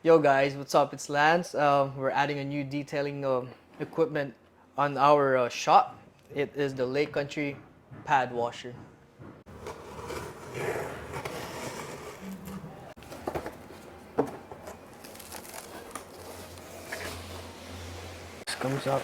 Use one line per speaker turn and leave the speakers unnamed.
Yo guys, what's up? It's Lance. We're adding a new detailing equipment on our shop. It is the Lake Country pad washer. This comes up.